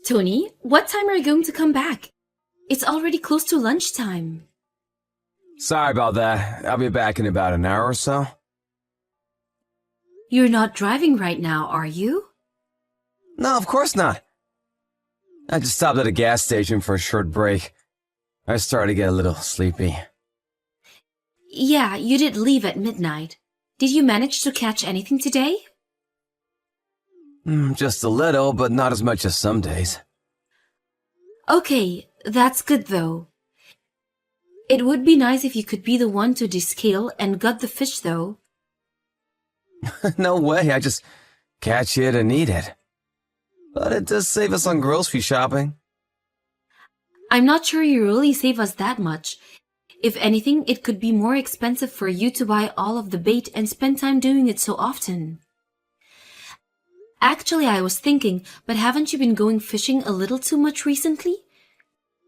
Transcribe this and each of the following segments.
Tony, what time are you going to come back? It's already close to lunchtime. Sorry about that. I'll be back in about an hour or so. You're not driving right now, are you? No, of course not. I just stopped at a gas station for a short break. I started to get a little sleepy. Yeah, you did leave at midnight. Did you manage to catch anything today? Just a little, but not as much as some days. Okay, that's good though. It would be nice if you could be the one to descale and gut the fish though. No way, I just catch it and eat it. But it does save us on grocery shopping. I'm not sure you really save us that much. If anything, it could be more expensive for you to buy all of the bait and spend time doing it so often. Actually, I was thinking, but haven't you been going fishing a little too much recently?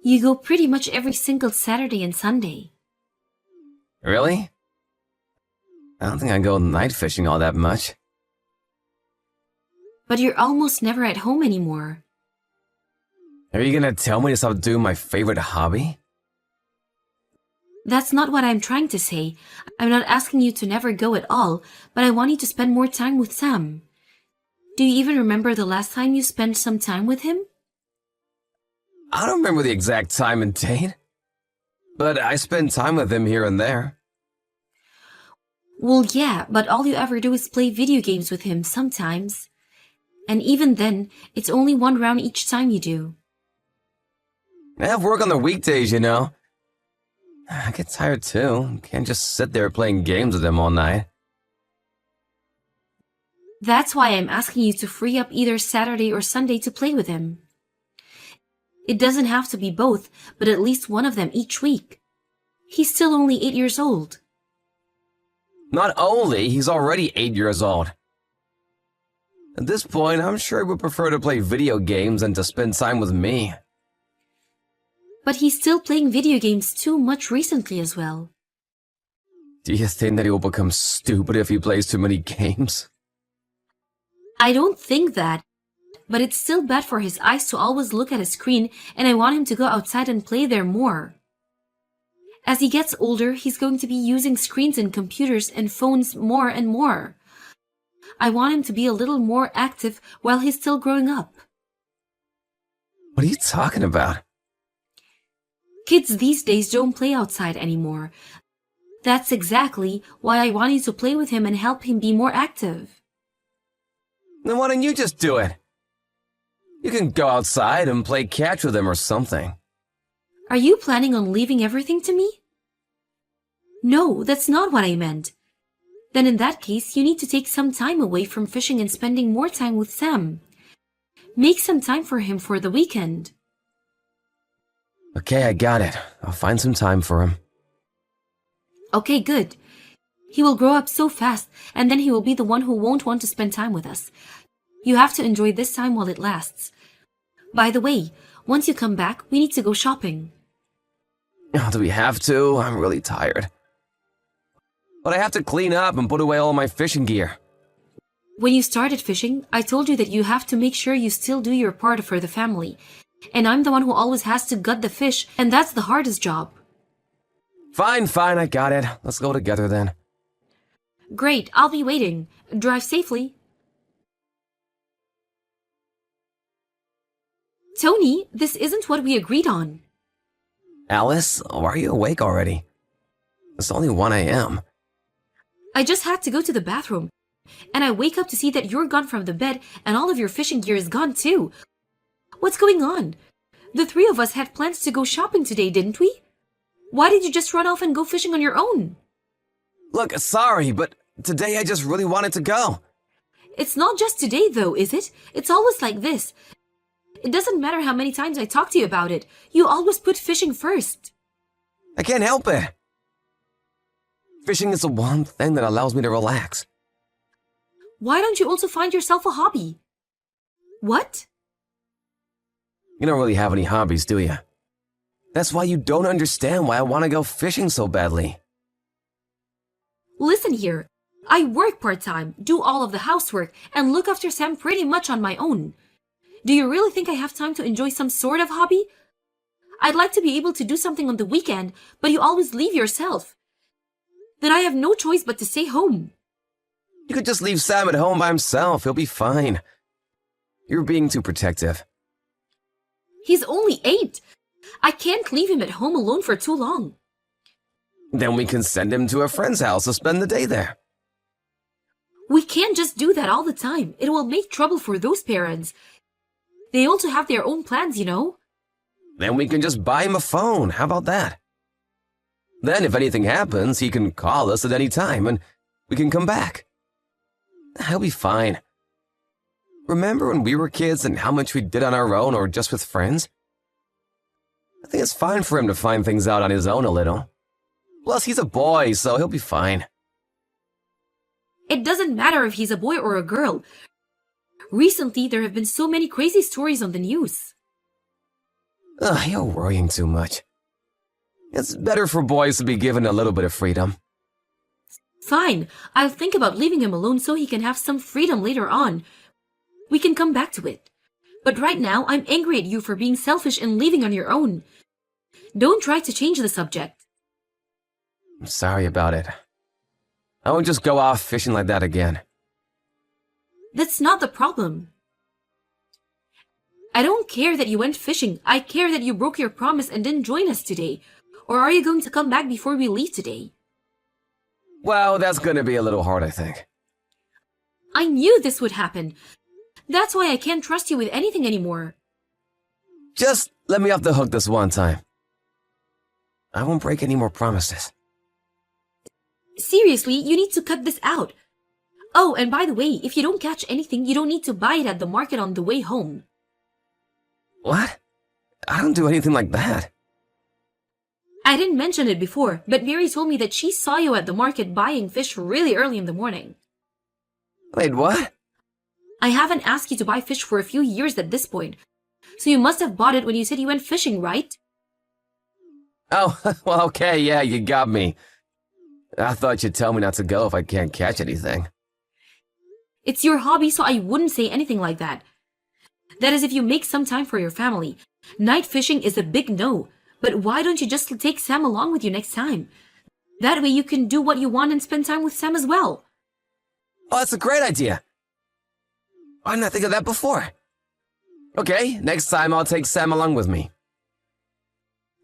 You go pretty much every single Saturday and Sunday. Really? I don't think I go night fishing all that much. But you're almost never at home anymore. Are you gonna tell me to stop doing my favorite hobby? That's not what I'm trying to say. I'm not asking you to never go at all, but I want you to spend more time with Sam. Do you even remember the last time you spent some time with him? I don't remember the exact time and date, but I spend time with him here and there. Well, yeah, but all you ever do is play video games with him sometimes. And even then, it's only one round each time you do. I have work on the weekdays, you know. I get tired too. Can't just sit there playing games with him all night. That's why I'm asking you to free up either Saturday or Sunday to play with him. It doesn't have to be both, but at least one of them each week. He's still only 8 years old. Not only, he's already 8 years old. At this point, I'm sure he would prefer to play video games than to spend time with me. But he's still playing video games too much recently as well. Do you think that he will become stupid if he plays too many games? I don't think that, but it's still bad for his eyes to always look at a screen, and I want him to go outside and play there more. As he gets older, he's going to be using screens and computers and phones more and more. I want him to be a little more active while he's still growing up. What are you talking about? Kids these days don't play outside anymore. That's exactly why I want you to play with him and help him be more active. Then why don't you just do it? You can go outside and play catch with him or something. Are you planning on leaving everything to me? No, that's not what I meant. Then in that case, you need to take some time away from fishing and spending more time with Sam. Make some time for him for the weekend. Okay, I got it. I'll find some time for him. Okay, good. He will grow up so fast, and then he will be the one who won't want to spend time with us. You have to enjoy this time while it lasts. By the way, once you come back, we need to go shopping. Oh, do we have to? I'm really tired. But I have to clean up and put away all my fishing gear. When you started fishing, I told you that you have to make sure you still do your part for the family. And I'm the one who always has to gut the fish, and that's the hardest job. Fine, I got it. Let's go together then. Great, I'll be waiting. Drive safely. Tony, this isn't what we agreed on. Alice, why are you awake already? It's only 1 a.m. I just had to go to the bathroom, and I wake up to see that you're gone from the bed and all of your fishing gear is gone too. What's going on? The three of us had plans to go shopping today, didn't we? Why did you just run off and go fishing on your own? Look, sorry, but today I just really wanted to go. It's not just today though, is it? It's always like this. It doesn't matter how many times I talk to you about it. You always put fishing first. I can't help it. Fishing is the one thing that allows me to relax. Why don't you also find yourself a hobby? What? You don't really have any hobbies, do you? That's why you don't understand why I want to go fishing so badly. Listen here. I work part-time, do all of the housework, and look after Sam pretty much on my own. Do you really think I have time to enjoy some sort of hobby? I'd like to be able to do something on the weekend, but you always leave yourself. Then I have no choice but to stay home. You could just leave Sam at home by himself. He'll be fine. You're being too protective. He's only 8. I can't leave him at home alone for too long. Then we can send him to a friend's house to spend the day there. We can't just do that all the time. It will make trouble for those parents. They also have their own plans, you know. Then we can just buy him a phone. How about that? Then if anything happens, he can call us at any time and we can come back. He'll be fine. Remember when we were kids and how much we did on our own or just with friends? I think it's fine for him to find things out on his own a little. Plus, he's a boy, so he'll be fine. It doesn't matter if he's a boy or a girl. Recently, there have been so many crazy stories on the news. Ugh, you're worrying too much. It's better for boys to be given a little bit of freedom. Fine, I'll think about leaving him alone so he can have some freedom later on. We can come back to it. But right now, I'm angry at you for being selfish and leaving on your own. Don't try to change the subject. I'm sorry about it. I won't just go off fishing like that again. That's not the problem. I don't care that you went fishing. I care that you broke your promise and didn't join us today. Or are you going to come back before we leave today? Well, that's gonna be a little hard, I think. I knew this would happen. That's why I can't trust you with anything anymore. Just let me off the hook this one time. I won't break any more promises. Seriously, you need to cut this out. Oh, and by the way, if you don't catch anything, you don't need to buy it at the market on the way home. What? I don't do anything like that. I didn't mention it before, but Mary told me that she saw you at the market buying fish really early in the morning. Wait, what? I haven't asked you to buy fish for a few years at this point, so you must have bought it when you said you went fishing, right? Oh, well, okay, yeah, you got me. I thought you'd tell me not to go if I can't catch anything. It's your hobby, so I wouldn't say anything like that. That is if you make some time for your family. Night fishing is a big no, but why don't you just take Sam along with you next time? That way you can do what you want and spend time with Sam as well. Oh, that's a great idea. Why didn't I think of that before? Okay, next time I'll take Sam along with me.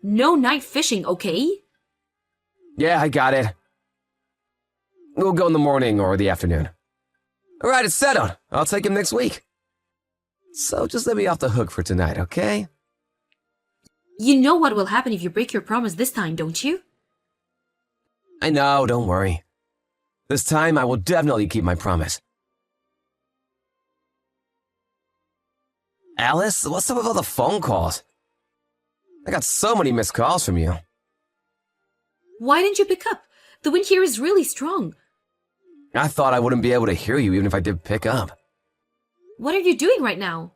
No night fishing, okay? Yeah, I got it. We'll go in the morning or the afternoon. All right, it's settled. I'll take him next week. So just let me off the hook for tonight, okay? You know what will happen if you break your promise this time, don't you? I know, don't worry. This time I will definitely keep my promise. Alice, what's up with all the phone calls? I got so many missed calls from you. Why didn't you pick up? The wind here is really strong. I thought I wouldn't be able to hear you even if I did pick up. What are you doing right now?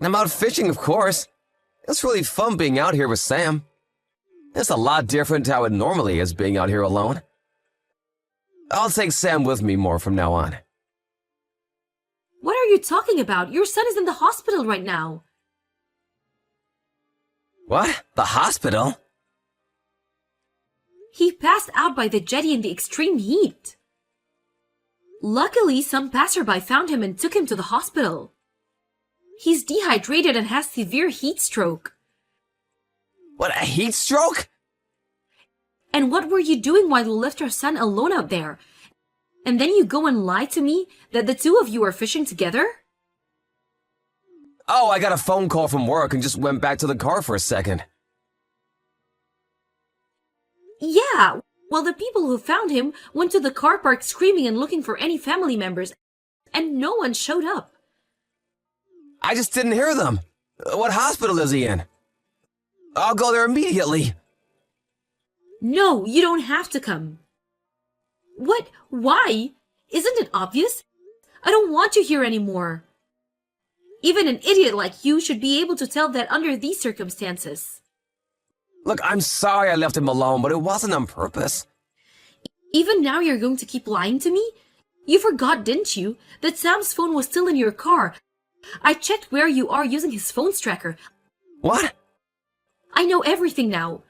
I'm out fishing, of course. It's really fun being out here with Sam. It's a lot different to how it normally is being out here alone. I'll take Sam with me more from now on. What are you talking about? Your son is in the hospital right now. What? The hospital? He passed out by the jetty in the extreme heat. Luckily, some passerby found him and took him to the hospital. He's dehydrated and has severe heat stroke. What, a heat stroke? And what were you doing while you left your son alone out there? And then you go and lie to me that the two of you are fishing together? Oh, I got a phone call from work and just went back to the car for a second. Yeah, well, the people who found him went to the car park screaming and looking for any family members, and no one showed up. I just didn't hear them. What hospital is he in? I'll go there immediately. No, you don't have to come. What? Why? Isn't it obvious? I don't want you here anymore. Even an idiot like you should be able to tell that under these circumstances. Look, I'm sorry I left him alone, but it wasn't on purpose. Even now you're going to keep lying to me? You forgot, didn't you, that Sam's phone was still in your car, I checked where you are using his phone's tracker. What? I know everything now.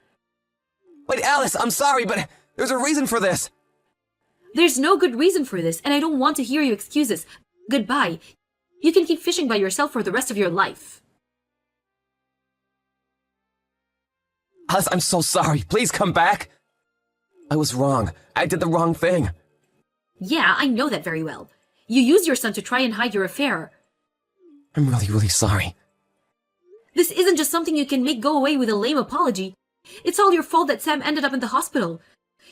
Wait, Alice, I'm sorry, but there's a reason for this. There's no good reason for this, and I don't want to hear your excuses. Goodbye. You can keep fishing by yourself for the rest of your life. Alice, I'm so sorry. Please come back. I was wrong. I did the wrong thing. Yeah, I know that very well. You used your son to try and hide your affair. I'm really, really sorry. This isn't just something you can make go away with a lame apology. It's all your fault that Sam ended up in the hospital.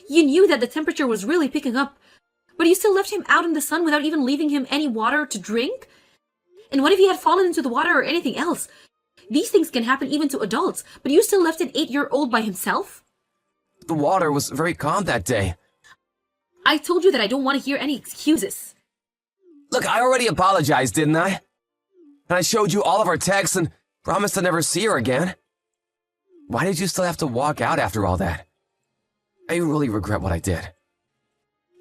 You knew that the temperature was really picking up, but you still left him out in the sun without even leaving him any water to drink? And what if he had fallen into the water or anything else? These things can happen even to adults, but you still left an 8-year-old by himself? The water was very calm that day. I told you that I don't want to hear any excuses. Look, I already apologized, didn't I? And I showed you all of our texts and promised to never see her again. Why did you still have to walk out after all that? I really regret what I did.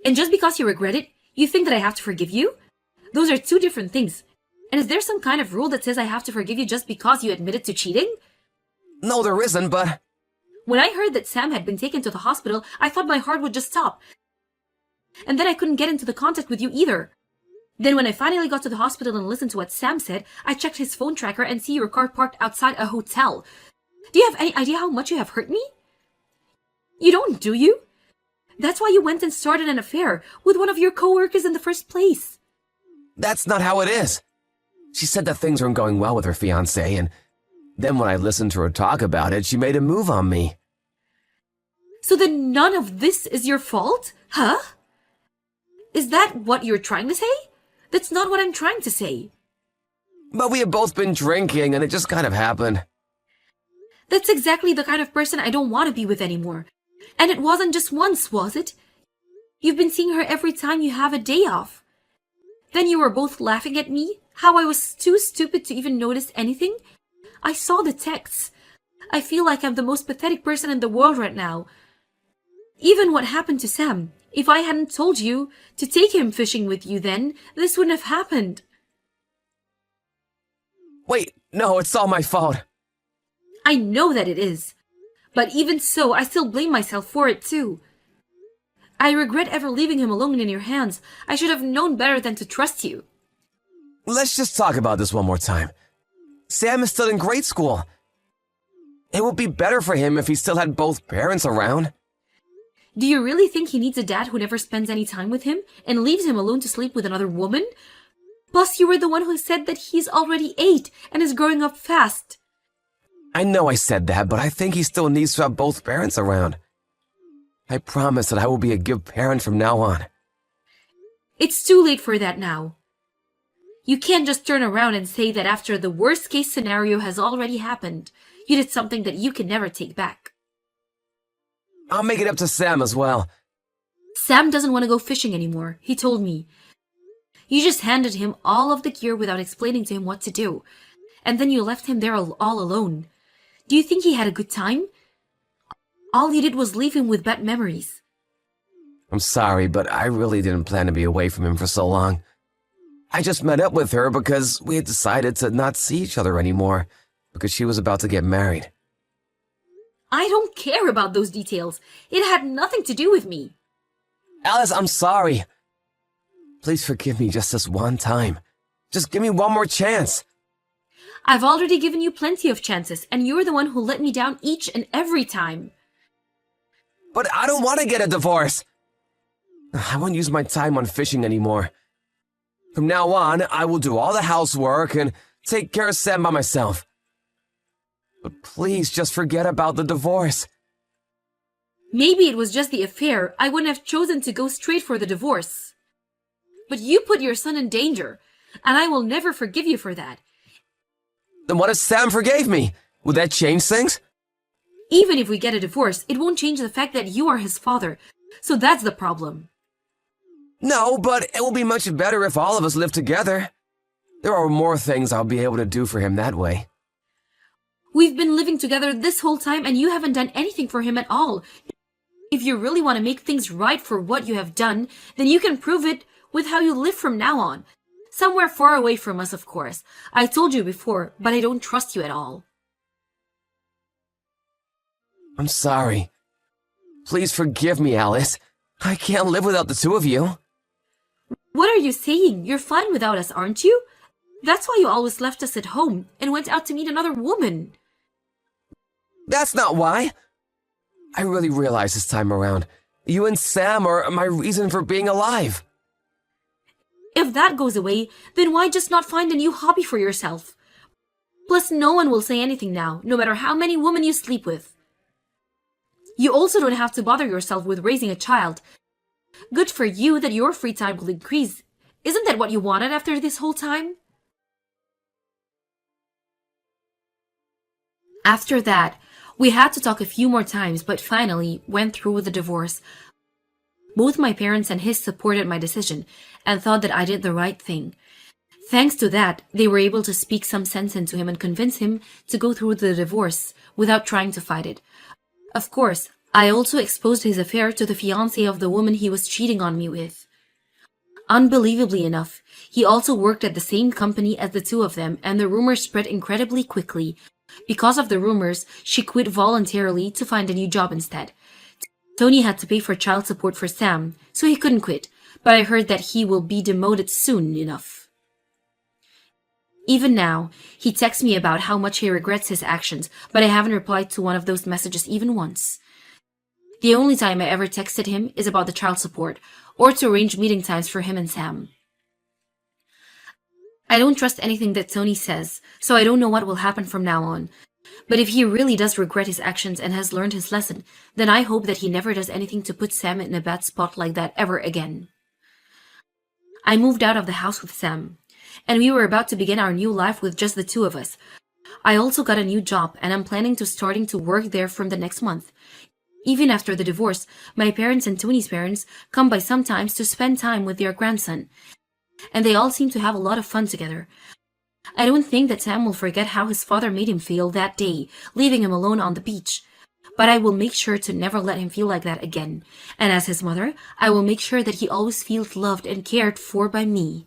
And just because you regret it, you think that I have to forgive you? Those are two different things. And is there some kind of rule that says I have to forgive you just because you admitted to cheating? No, there isn't, but... When I heard that Sam had been taken to the hospital, I thought my heart would just stop. And then I couldn't get into the contact with you either. Then when I finally got to the hospital and listened to what Sam said, I checked his phone tracker and see your car parked outside a hotel. Do you have any idea how much you have hurt me? You don't, do you? That's why you went and started an affair with one of your co-workers in the first place. That's not how it is. She said that things weren't going well with her fiancé, and then when I listened to her talk about it, she made a move on me. So then none of this is your fault? Huh? Is that what you're trying to say? That's not what I'm trying to say. But we had both been drinking, and it just kind of happened. That's exactly the kind of person I don't want to be with anymore. And it wasn't just once, was it? You've been seeing her every time you have a day off. Then you were both laughing at me, how I was too stupid to even notice anything. I saw the texts. I feel like I'm the most pathetic person in the world right now. Even what happened to Sam, if I hadn't told you to take him fishing with you then, this wouldn't have happened. Wait, no, it's all my fault. I know that it is. But even so, I still blame myself for it too. I regret ever leaving him alone in your hands. I should have known better than to trust you. Let's just talk about this one more time. Sam is still in grade school. It would be better for him if he still had both parents around. Do you really think he needs a dad who never spends any time with him and leaves him alone to sleep with another woman? Plus, you were the one who said that he's already 8 and is growing up fast. I know I said that, but I think he still needs to have both parents around. I promise that I will be a good parent from now on. It's too late for that now. You can't just turn around and say that after the worst case scenario has already happened, you did something that you can never take back. I'll make it up to Sam as well. Sam doesn't want to go fishing anymore, he told me. You just handed him all of the gear without explaining to him what to do, and then you left him there all alone. Do you think he had a good time? All you did was leave him with bad memories. I'm sorry, but I really didn't plan to be away from him for so long. I just met up with her because we had decided to not see each other anymore because she was about to get married. I don't care about those details. It had nothing to do with me. Alice, I'm sorry. Please forgive me just this one time. Just give me one more chance. I've already given you plenty of chances, and you're the one who let me down each and every time. But I don't want to get a divorce. I won't use my time on fishing anymore. From now on, I will do all the housework and take care of Sam by myself. But please just forget about the divorce. Maybe it was just the affair. I wouldn't have chosen to go straight for the divorce. But you put your son in danger, and I will never forgive you for that. Then what if Sam forgave me? Would that change things? Even if we get a divorce, it won't change the fact that you are his father. So that's the problem. No, but it will be much better if all of us live together. There are more things I'll be able to do for him that way. We've been living together this whole time and you haven't done anything for him at all. If you really want to make things right for what you have done, then you can prove it with how you live from now on. Somewhere far away from us, of course. I told you before, but I don't trust you at all. I'm sorry. Please forgive me, Alice. I can't live without the two of you. What are you saying? You're fine without us, aren't you? That's why you always left us at home and went out to meet another woman. That's not why. I really realize this time around, you and Sam are my reason for being alive. If that goes away, then why just not find a new hobby for yourself? Plus, no one will say anything now, no matter how many women you sleep with. You also don't have to bother yourself with raising a child. Good for you that your free time will increase. Isn't that what you wanted after this whole time? After that, we had to talk a few more times, but finally went through with the divorce. Both my parents and his supported my decision and thought that I did the right thing. Thanks to that, they were able to speak some sense into him and convince him to go through the divorce without trying to fight it. Of course, I also exposed his affair to the fiancée of the woman he was cheating on me with. Unbelievably enough, he also worked at the same company as the two of them, and the rumors spread incredibly quickly. Because of the rumors, she quit voluntarily to find a new job instead. Tony had to pay for child support for Sam, so he couldn't quit, but I heard that he will be demoted soon enough. Even now, he texts me about how much he regrets his actions, but I haven't replied to one of those messages even once. The only time I ever texted him is about the child support, or to arrange meeting times for him and Sam. I don't trust anything that Tony says, so I don't know what will happen from now on. But if he really does regret his actions and has learned his lesson, then I hope that he never does anything to put Sam in a bad spot like that ever again. I moved out of the house with Sam, and we were about to begin our new life with just the two of us. I also got a new job, and I'm planning to starting to work there from the next month. Even after the divorce, my parents and Tony's parents come by sometimes to spend time with their grandson, and they all seem to have a lot of fun together. I don't think that Sam will forget how his father made him feel that day, leaving him alone on the beach. But I will make sure to never let him feel like that again. And as his mother, I will make sure that he always feels loved and cared for by me.